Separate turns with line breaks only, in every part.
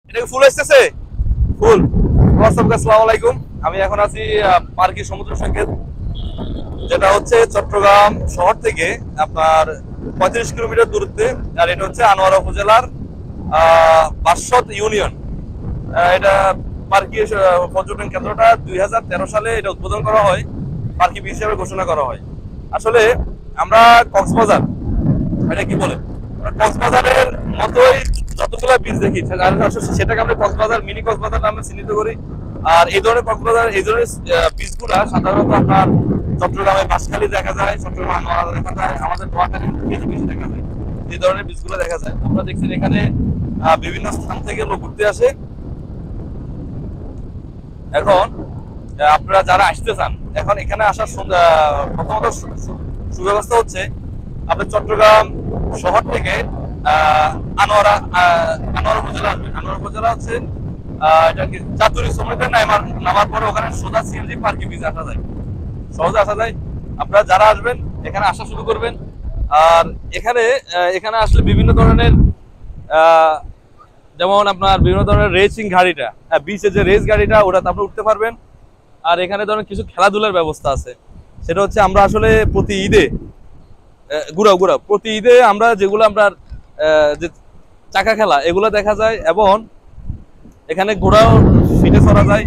এটা ফুল আসতেছে, ফুল। আসসালামু আলাইকুম। আমি এখন আছি পার্কি সমুদ্র সৈকত, যেটা হচ্ছে চট্টগ্রাম শহর থেকে আপনার 35 কিলোমিটার দূরত্বে। আর এটা হচ্ছে আনোয়ারা উপজেলার বাসদ ইউনিয়ন। এটা পার্কি পর্যটন কেন্দ্রটা 2013 সালে এটা উদ্বোধন করা হয়, পার্কি বিচ হিসেবে ঘোষণা করা হয়। আসলে আমরা কক্সবাজার, এটা কি বলে, কক্সবাজারের মতোই যতগুলো বীজ দেখি, সেটাকে আমরা কক্সবাজার, মিনি কক্সবাজার নামে চিহ্নিত করি। আর এই ধরনের কক্সবাজার, এই ধরনের বীজগুলা সাধারণত আপনার চট্টগ্রামে বাঁশখালী দেখা যায়, চট্টগ্রাম আনোয়ারা দেখা যায়, আমাদের নোয়াখালীর বেশি দেখা যায়। এই ধরনের বীজগুলো দেখা যায়। আপনারা দেখছেন এখানে বিভিন্ন স্থান থেকে লোক ঘুরতে আসে। এখন আপনারা যারা আসতে চান, এখন এখানে আসার প্রথমত সুব্যবস্থা হচ্ছে আপনার চট্টগ্রাম শহর থেকে আনোয়ারা আনোয়ারা উপজেলা আসবেন। আনোয়ারা উপজেলা হচ্ছে এটা কি চাতুরি শ্রমিকদের নামার পরে ওখানে সোজা সিএনজি পার্কে বিচ আসা যায়, সহজে আসা যায়। আপনারা যারা আসবেন এখানে আসা শুরু করবেন। আর এখানে আসলে বিভিন্ন ধরনের যেমন আপনার বিভিন্ন ধরনের রেসিং গাড়িটা, বিচে যে রেস গাড়িটা, ওটাতে আপনি উঠতে পারবেন। আর এখানে ধরেন কিছু খেলাধুলার ব্যবস্থা আছে। সেটা হচ্ছে আমরা আসলে প্রতি ঈদে প্রতি ঈদে আমরা যেগুলো আপনার যে চাকা খেলা, এগুলো দেখা যায়। এবং এখানে ঘোড়াও ফিটে চড়া যায়,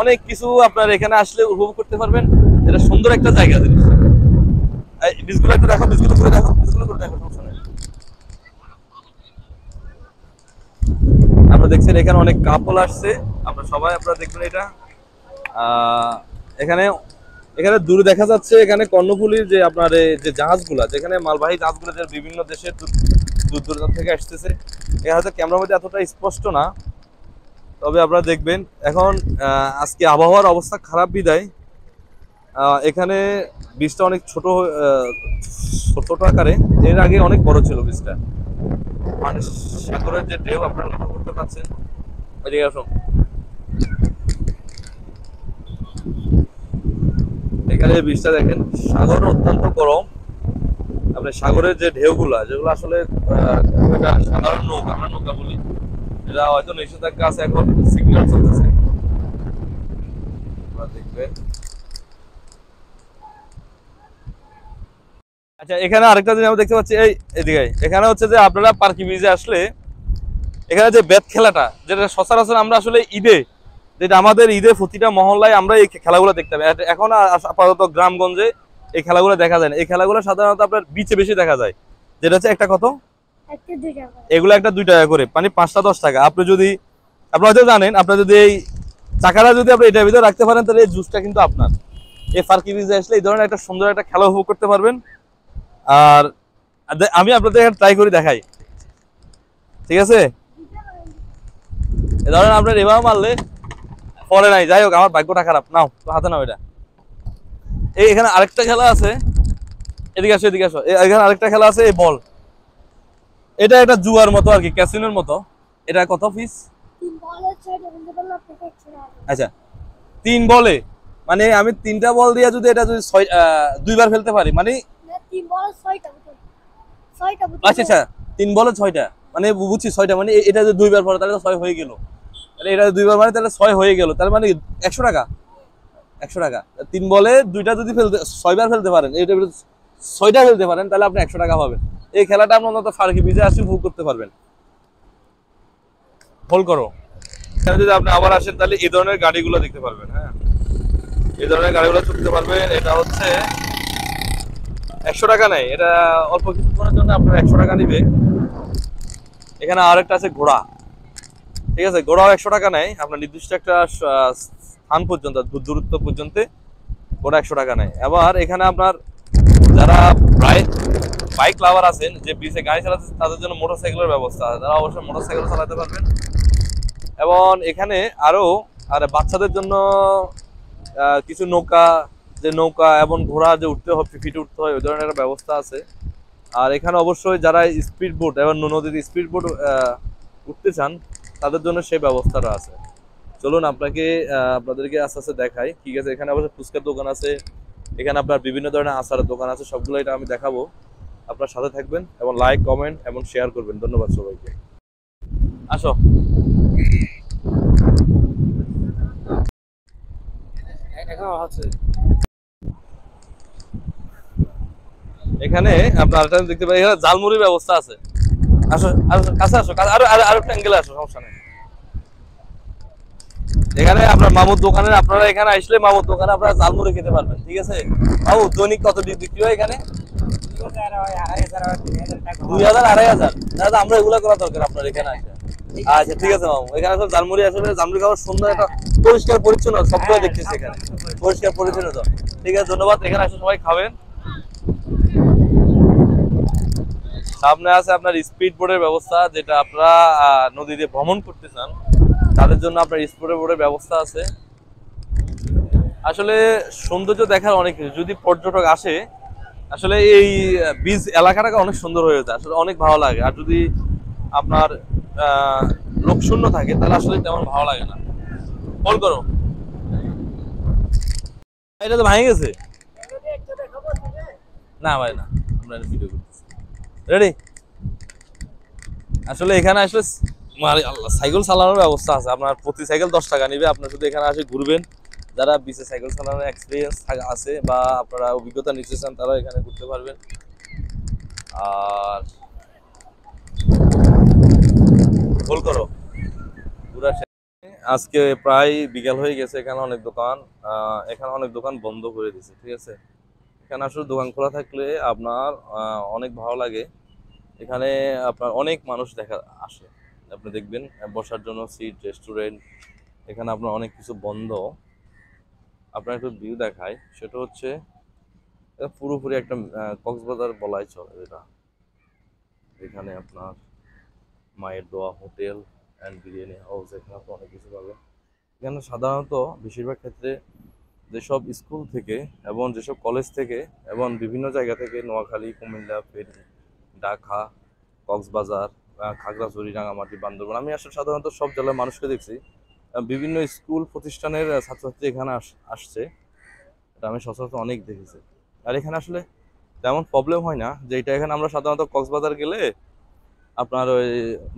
অনেক কিছু আপনার এখানে আসলে উপভোগ করতে পারবেন। এটা সুন্দর একটা জায়গা জিনিস। বীজগুলো একটু দেখো, বীজগুলো করে দেখো, বীজগুলো করে দেখো, সমস্যা নেই। আপনারা দেখছেন এখানে অনেক কাপল আসছে, আপনারা সবাই আপনারা দেখবেন এটা। এখানে এখানে দূরে দেখা যাচ্ছে এখানে কর্ণফুলীর যে আপনার যে জাহাজগুলা, যেখানে মালবাহী জাহাজগুলো যে বিভিন্ন দেশের দূর দূরান্ত থেকে আসতেছে। এখানে হয়তো ক্যামেরার মধ্যে এতটা স্পষ্ট না, তবে আপনারা দেখবেন। এখন আজকে আবহাওয়ার অবস্থা খারাপ বিদায় এখানে বীজটা অনেক ছোট আকারে। এর আগে অনেক বড় ছিল বীজটা। মানে সাগরের যে ঢেউ আপনারা লক্ষ্য করতে পারছেন। এদিকে আসুন। এখানে বীজটা দেখেন, সাগর অত্যন্ত গরম। আপনি সাগরের যে ঢেউগুলা, যেগুলো আসলে সাধারণ নৌকা, আমরা নৌকা বলি, এটা হয়তো নিষেধাজ্ঞা আছে, এখন সিগন্যাল চলতেছে, দেখবেন। আচ্ছা, এখানে আরেকটা জিনিস আমরা দেখতে পাচ্ছি, এদিকে এখানে হচ্ছে যে আপনারা পার্কি বিচে আসলে এখানে যে বেত খেলাটা, যেটা সচরাচর আমরা আসলে ঈদে, যেটা আমাদের ঈদে প্রতিটা মহল্লায় আমরা এই খেলাগুলো দেখতে পাই। এখন আপাতত গ্রামগঞ্জে এই খেলাগুলো দেখা যায় না। এই খেলাগুলো সাধারণত আপনার বিচে বেশি দেখা যায়। যেটা হচ্ছে একটা কত, এগুলো একটা 2 টাকা করে, মানে 5টা 10 টাকা। আপনি হয়তো জানেন, আপনার যদি এই চাকাটা যদি আপনি এটার ভিতরে রাখতে পারেন, তাহলে এই জুসটা কিন্তু আপনার। এই পার্কি বিচে আসলে এই ধরনের একটা সুন্দর একটা খেলা উপভোগ করতে পারবেন। আর আমি আপনাদের ট্রাই করে দেখাই, ঠিক আছে? এ ধরেন আপনার এভাবে মারলে পরে নাই, যাই হোক, আমার ভাগ্যটা খারাপ। নাও তো হাতে নাও এটা। এখানে আরেকটা খেলা আছে, এদিকে আসো, এদিকে আসো। এখানে আরেকটা খেলা আছে, এই বল। এটা একটা জুয়ার মতো আর কি, ক্যাসিনোর মতো। এটা কত পিস? আচ্ছা, 3 বলে, মানে আমি 3টা বল দিয়ে যদি এটা যদি 2বার ফেলতে পারি, মানে আচ্ছা আচ্ছা, 3 বলে 6টা, মানে বুঝছি 6টা, মানে এটা যদি 2বার পরে তাহলে তো 6 হয়ে গেল। তাহলে এটা 2বার মানে তাহলে 6 হয়ে গেল, তার মানে 100 টাকা। 100 টাকা, 3 বলে 2টা যদি 6বার ফেলতে পারেন, এটা 6টা ফেলতে পারেন, তাহলে আপনি 100 টাকা পাবেন। এই খেলাটা আপনি অন্তত পার্কি বিচে আসি উপভোগ করতে পারবেন। হোল্ড করো। এখানে যদি আপনি আবার আসেন, তাহলে এই ধরনের গাড়িগুলো দেখতে পারবেন। হ্যাঁ, এই ধরনের গাড়িগুলো চড়তে পারবেন। এটা হচ্ছে 100 টাকা নেয়, এটা অল্প কিছুক্ষণের জন্য আপনার 100 টাকা নিবে। এখানে আরেকটা আছে ঘোড়া, ঠিক আছে? ঘোড়াও 100 টাকা নেয়, আপনার নির্দিষ্ট একটা স্থান পর্যন্ত, দূরত্ব পর্যন্ত ঘোড়া 100 টাকা নেয়। আবার এখানে আপনার যারা বাইক লাভার আছেন, যে বিচে গাড়ি চালাতে, তাদের জন্য মোটরসাইকেলের ব্যবস্থা আছে, তারা অবশ্যই মোটরসাইকেল চালাতে পারবেন। এবং এখানে আর বাচ্চাদের জন্য কিছু নৌকা এবং ঘোড়া যে উঠতে হয়, ফিটে উঠতে হয়, ওই ধরনের একটা ব্যবস্থা আছে। আর এখানে অবশ্যই যারা স্পিড বোট এবং নদীর স্পিড বোট উঠতে চান, তাদের জন্য সেই ব্যবস্থাটা আছে। চলুন আপনাদেরকে আস্তে আস্তে দেখাই। ঠিক আছে, এখানে অবশ্যই ফুচকার দোকান আছে, এখানে আপনার বিভিন্ন ধরনের আচারের দোকান আছে, সবগুলো এটা আমি দেখাবো। আপনার সাথে থাকবেন এবং লাইক, কমেন্ট এবং শেয়ার করবেন। ধন্যবাদ সবাইকে। আসো। এখানে আপনার দেখতে পাই এখানে জালমুড়ির ব্যবস্থা আছে। আসো কাছে আসো, আরো আরো একটা অ্যাঙ্গেলে আসো, সমস্যা নেই। এখানে আপনার মামুর দোকানে, আপনারা এখানে আসলে মামুর দোকানে আপনারা জালমুড়ি খেতে পারবেন, ঠিক আছে? মামু দৈনিক কত বিক্রি হয় এখানে? 2000 2500। দাদা আমরা এগুলা করা দরকার আপনার এখানে আসে। আচ্ছা ঠিক আছে মামু, এখানে সব জালমুড়ি আসলে জালমুড়ি খাওয়ার সুন্দর একটা পরিষ্কার পরিচ্ছন্ন শব্দ দেখতেছি এখানে, পরিষ্কার পরিচ্ছন্ন তো। ঠিক আছে, ধন্যবাদ। এখানে আসলে সবাই খাবেন। সামনে আছে আপনার স্পিড বোর্ডের ব্যবস্থা, যেটা আপনারা নদীতে ভ্রমণ করতে চান তাদের জন্য আপনার স্পিড বোর্ডের ব্যবস্থা আছে। আসলে সৌন্দর্য দেখার অনেক কিছু, যদি পর্যটক আসে আসলে এই বীজ এলাকাটাকে অনেক সুন্দর হয়ে যায়, আসলে অনেক ভালো লাগে। আর যদি আপনার লোকশূন্য থাকে তাহলে আসলে তেমন ভালো লাগে না। কল করো। এটা তো ভেঙে গেছে। না ভাই না, আমরা ভিডিও করতেছি। রেডি? আসলে এখানে আসলে আল্লাহ সাইকেল চালানোর ব্যবস্থা আছে। আপনার প্রতি সাইকেল 10 টাকা নিবে। আপনার শুধু এখানে আসে ঘুরবেন, যারা বিচে সাইকেল চালানোর এক্সপিরিয়েন্স আছে বা আপনারা অভিজ্ঞতা নিতে চান তারা এখানে ঘুরতে পারবেন। আর হোল করো পুরা। আজকে প্রায় বিকাল হয়ে গেছে, এখানে অনেক দোকান এখানে অনেক দোকান বন্ধ করে দিয়েছে, ঠিক আছে? এখানে আসলে দোকান খোলা থাকলে আপনার অনেক ভালো লাগে। এখানে আপনার অনেক মানুষ দেখা আসে, আপনি দেখবেন বসার জন্য সিট, রেস্টুরেন্ট, এখানে আপনার অনেক কিছু বন্ধ। আপনার একটু ভিউ দেখায়, সেটা হচ্ছে এটা পুরোপুরি একটা কক্সবাজার বলাই চলে এটা। এখানে আপনার মায়ের দোয়া হোটেল অ্যান্ড বিরিয়ানি হাউস, এখানে আপনি অনেক কিছু পাবেন। এখানে সাধারণত বেশিরভাগ ক্ষেত্রে যেসব স্কুল থেকে এবং যেসব কলেজ থেকে এবং বিভিন্ন জায়গা থেকে, নোয়াখালী, কুমিল্লা, ফেনী, ঢাকা, কক্সবাজার, খাগড়াছড়ি, রাঙামাটি, বান্দরবান, আমি আসলে সাধারণত সব জেলার মানুষকে দেখছি। বিভিন্ন স্কুল প্রতিষ্ঠানের ছাত্রছাত্রী এখানে আসছে, এটা আমি সচরাচর অনেক দেখেছি। আর এখানে আসলে তেমন প্রবলেম হয় না, যে এটা এখানে আমরা সাধারণত কক্সবাজার গেলে আপনার ওই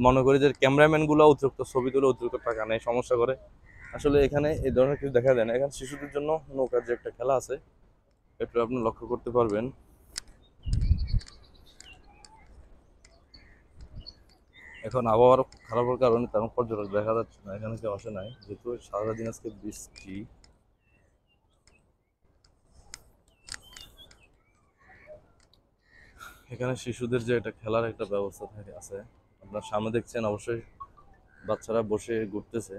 মনে করি যে ক্যামেরাম্যানগুলো অতিরিক্ত ছবি তুলে অতিরিক্ত টাকা নেয়, সমস্যা করে। আসলে এখানে এই ধরনের কিছু দেখা যায় না। এখানে শিশুদের জন্য নৌকার যে একটা খেলা আছে, এটা আপনি লক্ষ্য করতে পারবেন। এখন আবহাওয়া খারাপের কারণে তেমন পর্যটক দেখা যাচ্ছে না, এখানে কেউ আসে নাই, যেহেতু সারাদিন আজকে বৃষ্টি। এখানে শিশুদের যে একটা খেলার একটা ব্যবস্থা থাকে আছে, আপনার সামনে দেখছেন অবশ্যই বাচ্চারা বসে ঘুরতেছে।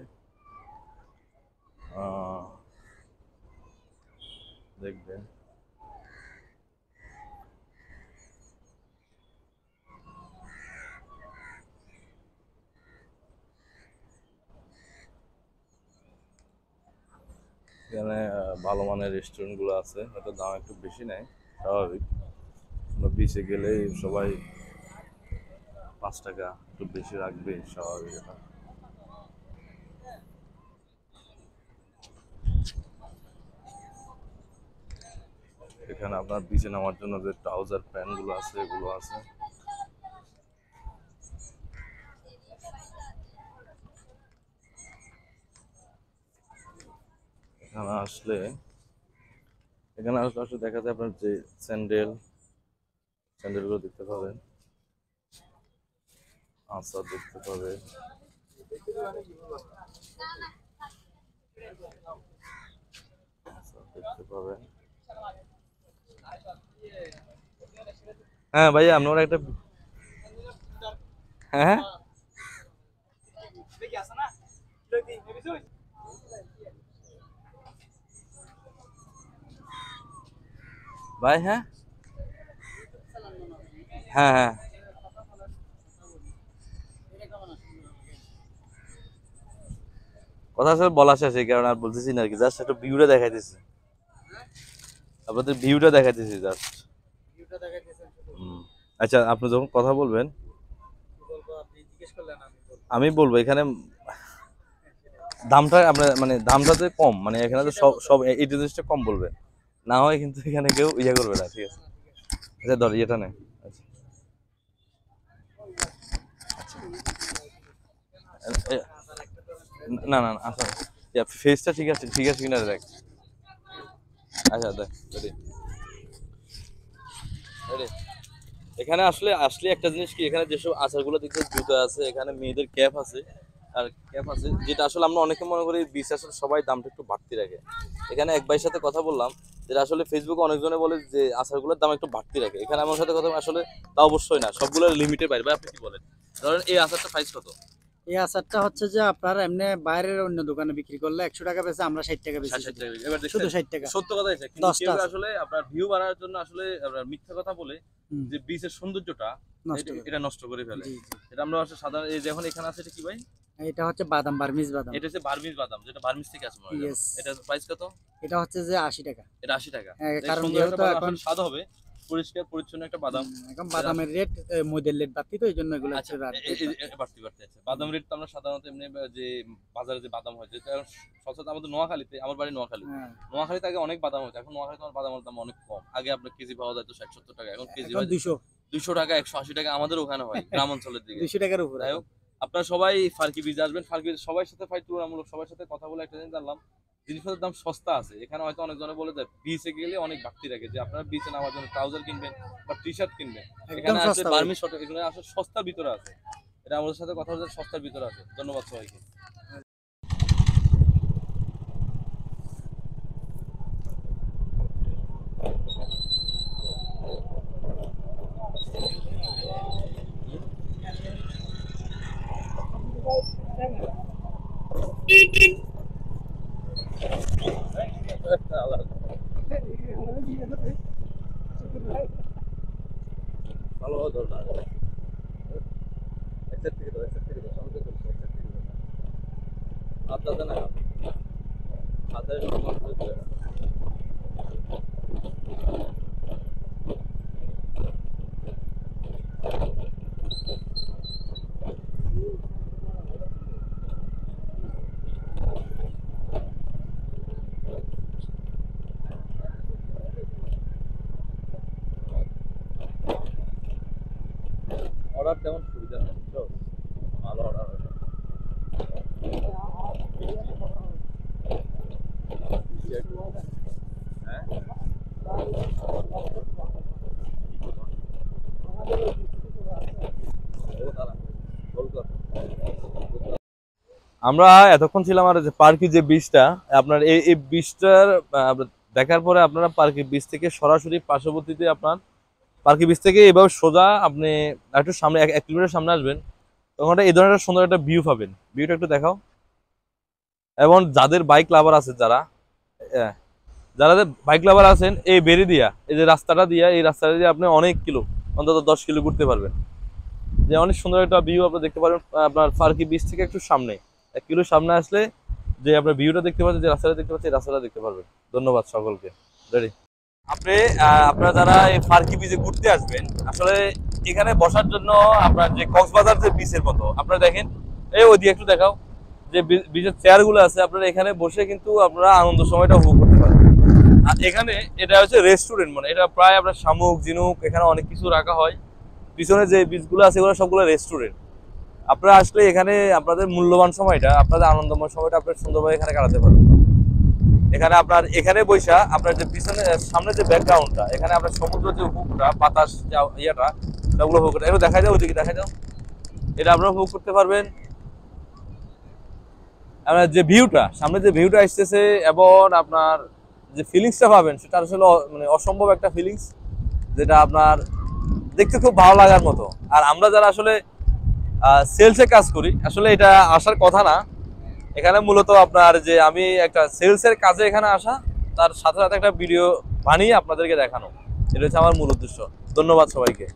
দেখবেন এখানে ভালো মানের রেস্টুরেন্টগুলো আছে, হয়তো দাম একটু বেশি নেয়, স্বাভাবিক। বিচে গেলে সবাই 5 টাকা একটু বেশি রাখবে, স্বাভাবিক এটা। এখানে আপনার বিচে নামার জন্য যে ট্রাউজার প্যান্ট গুলো আছে এগুলো আছে। এখানে আসলে আসলে দেখা যায় আপনার যে স্যান্ডেলগুলো দেখতে পাবেন, আচার দেখতে পাবেন, দেখতে পাবেন। হ্যাঁ ভাইয়া, আপনার একটা হ্যাঁ হ্যাঁ ভাই, হ্যাঁ হ্যাঁ হ্যাঁ কথা আসলে বলা শেষ, এই কারণে আর বলতেছি না আর কি, জাস্ট একটু ভিউটা দেখাইতেছি, আপনাদের ভিউটা দেখাইতেছি জাস্ট। আচ্ছা, আপনি যখন কথা বলবেন আমি বলবো। এখানে দামটা আপনার মানে দামটা যে কম, মানে এখানে তো সব সব এই জিনিসটা কম বলবে, না হয় কিন্তু এখানে কেউ ইয়ে করবে না, ঠিক আছে? আচ্ছা ধর ইয়েটা নেই। আচ্ছা না না না, আচ্ছা ফেসটা ঠিক আছে, ঠিক আছে কিনা দেখ। আচ্ছা দেখ রেডি রেডি। এখানে আসলে আসলে একটা জিনিস কি, এখানে যেসব আচারগুলো দেখতে জুতো আছে, এখানে মেয়েদের ক্যাপ আছে আর ক্যাপ আছে, যেটা আসলে আমরা অনেকে মনে করি বিচ আসলে সবাই দামটা একটু বাড়তি রাখে। এখানে এক ভাইয়ের সাথে কথা বললাম, যেটা আসলে ফেসবুকে অনেকজনে বলে যে আচারগুলোর দাম একটু বাড়তি রাখে, এখানে আমার সাথে কথা আসলে তা অবশ্যই না, সবগুলো লিমিটের বাইরে। ভাই আপনি কি বলেন? ধরেন এই আচারটা প্রাইস কত?
এই আচারটা হচ্ছে যে আপনার এমনি বাইরের অন্য দোকানে বিক্রি করলে 100 টাকা বেচে, আমরা 60 টাকা বেচি।
60 টাকা। এবার
শুধু
দেখছেন
60 টাকা।
সত্য কথা হয়েছে, কিন্তু
10টা
কেউ
আছে।
আসলে আপনার ভিউ বাড়ানোর জন্য আসলে আপনার মিথ্যা কথা বলে
হুম,
যে বীচের সৌন্দর্যটা
নষ্ট করে।
এটা নষ্ট করে ফেলে।
জি, জি।
এটা আমরা আসলে সাধারণ এই যে এখন এখানে আছে, এটা কি ভাই?
এটা হচ্ছে বাদাম, বার্মিজ বাদাম।
এটা হচ্ছে বার্মিজ বাদাম, যেটা বার্মিজ থেকে আসে মনে হয়।
ইয়েস।
এটা প্রাইস কত?
এটা হচ্ছে যে 80 টাকা।
এটা 80 টাকা। এই
কারণ
সুন্দর একটা
যেহেতু
বাদাম
এখন
আসলে স্বাদ হবে, পরিষ্কার পরিচ্ছন্ন একটা বাদাম।
এখন বাদামের রেট মধ্যের রেট বাড়তি, তো এই জন্য এগুলো
আচ্ছা,
হচ্ছে
বাড়তি বাড়তি আছে। বাদাম রেট তো আমরা সাধারণত এমনি যে বাজারে যে বাদাম হয়, যেটা সচরাচর আমাদের নোয়াখালীতে, আমার বাড়ি নোয়াখালী।
হ্যাঁ,
নোয়াখালীতে আগে অনেক বাদাম হতো, এখন নোয়াখালীতে আমার বাদামের দাম অনেক কম। আগে আপনার কেজি পাওয়া যেত 60-70 টাকা, এখন কেজি
এখন
হয়
200
200 টাকা, 180 টাকা আমাদের ওখানে হয় গ্রাম অঞ্চলের দিকে।
200 টাকার উপরে।
যাই হোক, আপনারা সবাই ফার্কি বীজ আসবেন, ফার্কি বীজ সবার সাথে ফাইট তুলনামূলক সবার সাথে কথা বলে একটা জিনিস জানলাম, জিনিসপত্রের দাম সস্তা আছে এখানে। হয়তো অনেকজনে বলে দেয় বিচে গেলে অনেক বাড়তি রাখে, যে আপনারা বিচে নামার জন্য ট্রাউজার কিনবেন বা টি শার্ট কিনবেন,
একদম
এখানে আসলে
সস্তা ভাই।
বার্মি শর্ট এখানে আসলে সস্তার ভিতরে আছে। এটা আমাদের সাথে কথা বলতে সস্তার ভিতরে আছে। ধন্যবাদ সবাইকে। ভালো দরকার এক থেকে দাও, এক থেকে দাও, সামনে থেকে দাও, এক থেকে দাও। আপনাদের না হাতের নম্বর হচ্ছে অর্ডার তেমন সুবিধা নেই, বুঝছো? ভালো অর্ডার হয়। হ্যাঁ আমরা এতক্ষণ ছিলাম আর যে পার্কি যে বীজটা, আপনার এই বীজটার দেখার পরে আপনারা পার্কি বীজ থেকে সরাসরি পার্শ্ববর্তীতে আপনার পার্কি বীজ থেকে এভাবে সোজা আপনি একটু সামনে 1 কিলোমিটার সামনে আসবেন, তখন এই ধরনের সুন্দর একটা ভিউ পাবেন। ভিউটা একটু দেখাও। এবং যাদের বাইক লাভার আছে, যারা যারা বাইক লাভার আছেন, এই বেরি দিয়া এই যে রাস্তাটা দিয়া, এই রাস্তাটা দিয়ে আপনি অনেক কিলো, অন্তত 10 কিলো ঘুরতে পারবেন। যে অনেক সুন্দর একটা ভিউ আপনি দেখতে পারবেন আপনার পার্কি বীজ থেকে একটু সামনে, 1 কিলো সামনে আসলে যে আপনার ভিউটা দেখতে পাচ্ছেন, যে রাস্তাটা দেখতে পাচ্ছেন, এই রাস্তাটা দেখতে পারবেন। ধন্যবাদ সকলকে। রেডি। আপনি আপনারা যারা এই পার্কি বীজে ঘুরতে আসবেন, আসলে এখানে বসার জন্য আপনার যে কক্সবাজার যে বিচের মতো, আপনারা দেখেন এই ওইদিকে একটু দেখাও, যে বিচের চেয়ার গুলো আছে, আপনারা এখানে বসে কিন্তু আপনারা আনন্দ সময়টা উপভোগ করতে পারবেন। আর এখানে এটা হচ্ছে রেস্টুরেন্ট, মানে এটা প্রায় আপনার শামুক ঝিনুক এখানে অনেক কিছু রাখা হয়। পিছনে যে বিচগুলো আছে এগুলো সবগুলো রেস্টুরেন্ট। আপনারা আসলে এখানে আপনাদের মূল্যবান সময়টা, আপনাদের আনন্দময় সময়টা আপনার সুন্দরভাবে এখানে কাটাতে পারবেন। এখানে আপনার এখানে বৈশা আপনার যে পিছনে সামনে যে ব্যাকগ্রাউন্ডটা, এখানে আপনার সমুদ্র যে উপভোগটা, বাতাস যে ইয়েটা, সেগুলো উপভোগ করতে, এগুলো দেখা যাও, ওইদিকে দেখা যাও, এটা আপনারা উপভোগ করতে পারবেন। আপনার যে ভিউটা, সামনে যে ভিউটা আসতেছে এবং আপনার যে ফিলিংসটা পাবেন, সেটা আসলে মানে অসম্ভব একটা ফিলিংস, যেটা আপনার দেখতে খুব ভালো লাগার মতো। আর আমরা যারা আসলে সেলসে কাজ করি, আসলে এটা আসার কথা না এখানে। মূলত আপনার যে আমি একটা সেলসের কাজে এখানে আসা, তার সাথে সাথে একটা ভিডিও বানিয়ে আপনাদেরকে দেখানো, এটা হচ্ছে আমার মূল উদ্দেশ্য। ধন্যবাদ সবাইকে।